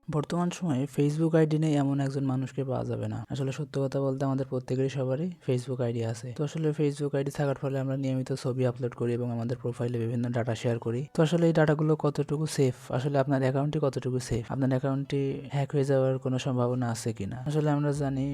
বর্তমান সময়ে Facebook ID নেই এমন একজন মানুষকে পাওয়া যাবে না। আসলে সত্য কথা বলতে আমাদের প্রত্যেকেরই সবারই ফেসবুক আইডি আছে। তো আসলে ফেসবুক আইডি থাকার ফলে আমরা নিয়মিত ছবি আপলোড করি এবং আমাদের প্রোফাইলে বিভিন্ন ডাটা শেয়ার করি। তো আসলে এই ডাটাগুলো কতটুকু সেফ, আসলে আপনার অ্যাকাউন্টটি কতটুকু সেফ, আপনার অ্যাকাউন্টটি হ্যাক হয়ে যাওয়ার কোনো সম্ভাবনা আছে কিনা। আসলে আমরা জানি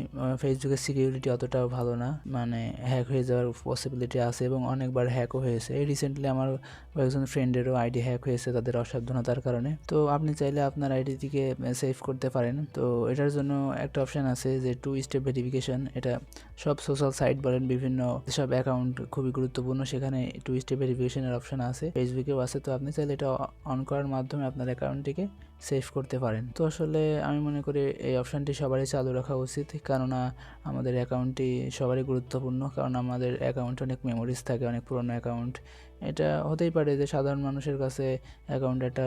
ফেসবুকের সিকিউরিটি অতটাও ভালো না, মানে হ্যাক হয়ে যাওয়ার পসিবিলিটি আছে এবং অনেকবার হ্যাকও হয়েছে। এই রিসেন্টলি আমার কয়েকজন ফ্রেন্ডেরও আইডি হ্যাক হয়েছে তাদের অসাবধানতার কারণে। তো আপনি চাইলে আপনার আইডিটিকে সেভ করতে পারেন। তো এটার জন্য একটা অপশান আছে যে 2 স্টেপ ভেরিফিকেশন। এটা সব সোশ্যাল সাইট বলেন, বিভিন্ন যেসব অ্যাকাউন্ট খুবই গুরুত্বপূর্ণ সেখানে 2 স্টেপ ভেরিফিকেশনের অপশান আছে, ফেসবুকেও আছে। তো আপনি চাইলে এটা অন করার মাধ্যমে আপনার অ্যাকাউন্টটিকে সেভ করতে পারেন। তো আসলে আমি মনে করি এই অপশানটি সবারই চালু রাখা উচিত, কেননা আমাদের অ্যাকাউন্টটি সবারই গুরুত্বপূর্ণ। কারণ আমাদের অ্যাকাউন্টে অনেক মেমোরিজ থাকে, অনেক পুরনো অ্যাকাউন্ট। এটা হতেই পারে যে সাধারণ মানুষের কাছে অ্যাকাউন্ট একটা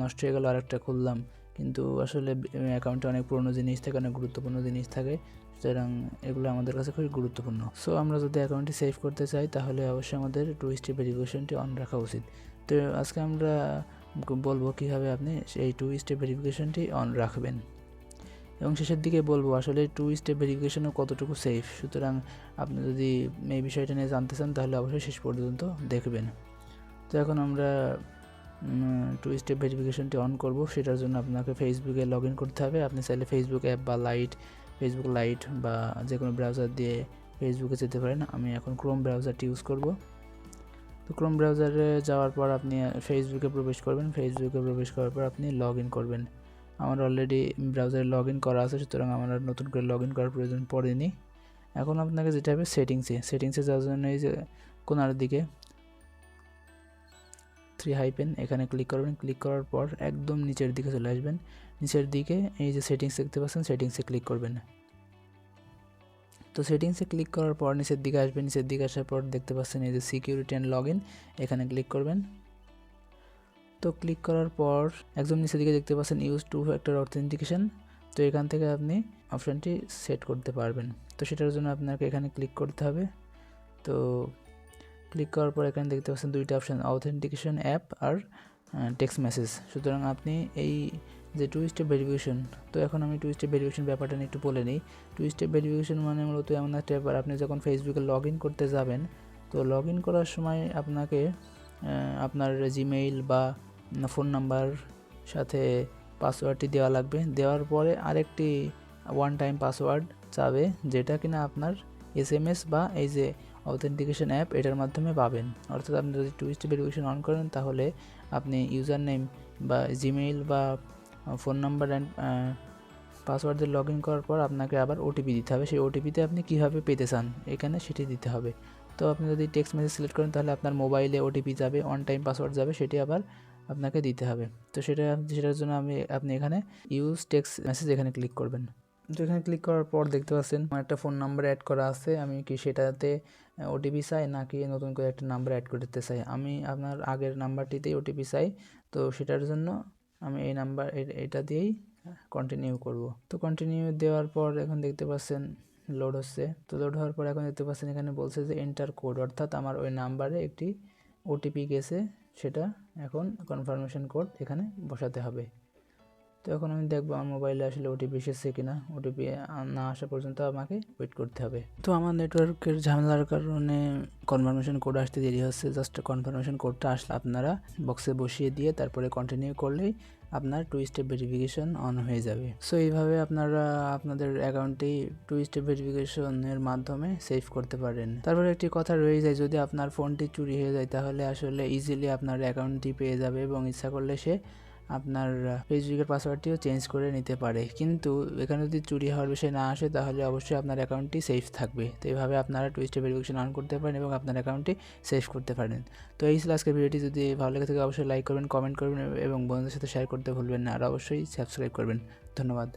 নষ্ট হয়ে গেল, আরেকটা খুললাম, কিন্তু আসলে অ্যাকাউন্টে অনেক পুরনো জিনিস থাকে, অনেক গুরুত্বপূর্ণ জিনিস থাকে, সুতরাং এগুলো আমাদের কাছে খুবই গুরুত্বপূর্ণ। সো আমরা যদি অ্যাকাউন্টটি সেভ করতে চাই তাহলে অবশ্যই আমাদের 2 স্টেপ ভেরিফিকেশনটি অন রাখা উচিত। তো আজকে আমরা বলবো কীভাবে আপনি এই 2 স্টেপ ভেরিফিকেশনটি অন রাখবেন, এবং শেষের দিকে বলবো আসলে 2 স্টেপ ভেরিফিকেশনও কতটুকু সেফ। সুতরাং আপনি যদি এই বিষয়টা নিয়ে জানতে চান তাহলে অবশ্যই শেষ পর্যন্ত দেখবেন। তো এখন আমরা 2 স্টেপ ভেরিফিকেশনটি অন করব। সেটার জন্য আপনাকে ফেসবুকে লগ ইন করতে হবে। আপনি চাইলে ফেসবুক অ্যাপ বা ফেসবুক লাইট বা যে কোনো ব্রাউজার দিয়ে ফেসবুকে যেতে পারেন। আমি এখন ক্রোম ব্রাউজারটি ইউজ করব। তো ক্রোম ব্রাউজারে যাওয়ার পর আপনি ফেসবুকে প্রবেশ করবেন। ফেসবুকে প্রবেশ করার পর আপনি লগ ইন করবেন। আমার অলরেডি ব্রাউজারে লগ ইন করা আছে, সুতরাং আমার আর নতুন করে লগ ইন করার প্রয়োজন পড়েনি। এখন আপনাকে যেতে হবে সেটিংসে যাওয়ার জন্য এই যে কোনার দিকে 3 হাইপেন এখানে ক্লিক করবেন। ক্লিক করার পর একদম নিচের দিকে চলে আসবেন। নিচের দিকে এই যে সেটিংস দেখতে পাচ্ছেন, সেটিংসে ক্লিক করবেন। তো সেটিংসে ক্লিক করার পর নিচের দিকে আসবেন। নিচের দিকে আসার পর দেখতে পাচ্ছেন এই যে সিকিউরিটি অ্যান্ড লগ ইন, এখানে ক্লিক করবেন। তো ক্লিক করার পর একদম নিচের দিকে দেখতে পাচ্ছেন ইউজ 2 ফ্যাক্টর অথেন্টিকেশন। তো এখান থেকে আপনি অপশানটি সেট করতে পারবেন। তো সেটার জন্য আপনাকে এখানে ক্লিক করতে হবে। তো ক্লিক করার পর এখানে দেখতে পাচ্ছেন দুইটা অপশান, অথেন্টিকেশন অ্যাপ আর টেক্সট মেসেজ। সুতরাং আপনি এই যে 2 স্টেপ ভেরিফিকেশন, তো এখন আমি 2 স্টেপ ভেরিফিকেশন ব্যাপারটা নিয়ে একটু বলে নিই। 2 স্টেপ ভেরিফিকেশন মানে মূলত এমন একটা ব্যাপার, আপনি যখন ফেসবুকে লগ ইন করতে যাবেন, তো লগ ইন করার সময় আপনাকে আপনার জিমেইল বা ফোন নাম্বার সাথে পাসওয়ার্ডটি দেওয়া লাগবে। দেওয়ার পরে আরেকটি ওয়ান টাইম পাসওয়ার্ড চাবে, যেটা কিনা আপনার SMS বা এই যে অথেন্টিকেশন অ্যাপ এটার মাধ্যমে পাবেন। অর্থাৎ আপনি যদি 2 স্টেপ ভেরিফিকেশন অন করেন তাহলে আপনি ইউজার নেম বা জিমেইল বা ফোন নাম্বার অ্যান্ড পাসওয়ার্ড দিয়ে লগ ইন করার পর আপনাকে আবার ওটিপি দিতে হবে। সেই ওটিপিতে আপনি কীভাবে পেতে চান এখানে সেটি দিতে হবে। তো আপনি যদি টেক্সট মেসেজ সিলেক্ট করেন তাহলে আপনার মোবাইলে ওটিপি যাবে, অন টাইম পাসওয়ার্ড যাবে, সেটি আবার আপনাকে দিতে হবে। তো সেটার জন্য আপনি এখানে ইউজ টেক্সট মেসেজ এখানে ক্লিক করবেন। তো এখানে ক্লিক করার পর দেখতে পাচ্ছেন আমার একটা ফোন নাম্বার অ্যাড করা আছে। আমি কি সেটাতে ওটিপি চাই নাকি নতুন করে একটা নাম্বার অ্যাড করতে চাই? আমি আপনার আগের নাম্বারটিতেই ওটিপি চাই। তো সেটার জন্য আমি এই নাম্বার এটা দিয়েই কন্টিনিউ করব। তো কন্টিনিউ দেওয়ার পর এখন দেখতে পাচ্ছেন লোড হচ্ছে। তো লোড হওয়ার পর এখন দেখতে পাচ্ছেন এখানে বলছে যে এন্টার কোড, অর্থাৎ আমার ওই নাম্বারে একটি ওটিপি গেছে, সেটা এখন কনফার্মেশন কোড এখানে বসাতে হবে। তো এখন আমি দেখবো আমার মোবাইলে আসলে ওটিপি এসেছে কিনা। ওটিপি না আসা পর্যন্ত আমাকে ওয়েট করতে হবে। তো আমার নেটওয়ার্কের ঝামেলার কারণে কনফার্মেশন কোড আসতে দেরি হচ্ছে। জাস্ট কনফার্মেশন কোডটা আসলে আপনারা বক্সে বসিয়ে দিয়ে তারপরে কন্টিনিউ করলেই আপনার 2 স্টেপ ভেরিফিকেশন অন হয়ে যাবে। সো এইভাবে আপনারা আপনাদের অ্যাকাউন্টটি 2 স্টেপ ভেরিফিকেশনের মাধ্যমে সেভ করতে পারেন। তারপরে একটি কথা রয়ে যায়, যদি আপনার ফোনটি চুরি হয়ে যায় তাহলে আসলে ইজিলি আপনার অ্যাকাউন্টটি পেয়ে যাবে এবং ইচ্ছা করলে সে আপনার ফেসবুকের পাসওয়ার্ডটিও চেঞ্জ করে নিতে পারে। কিন্তু এখানে যদি চুরি হওয়ার বিষয় না আসে তাহলে অবশ্যই আপনার অ্যাকাউন্টটি সেফ থাকবে। তো এইভাবে আপনারা 2 স্টেপ ভেরিফিকেশন অন করতে পারেন এবং আপনার অ্যাকাউন্টটি সেভ করতে পারেন। তো এই ছিল আজকের ভিডিওটি। যদি ভালো লেগে থাকে অবশ্যই লাইক করবেন, কমেন্ট করবেন এবং বন্ধুদের সাথে শেয়ার করতে ভুলবেন না, আর অবশ্যই সাবস্ক্রাইব করবেন। ধন্যবাদ।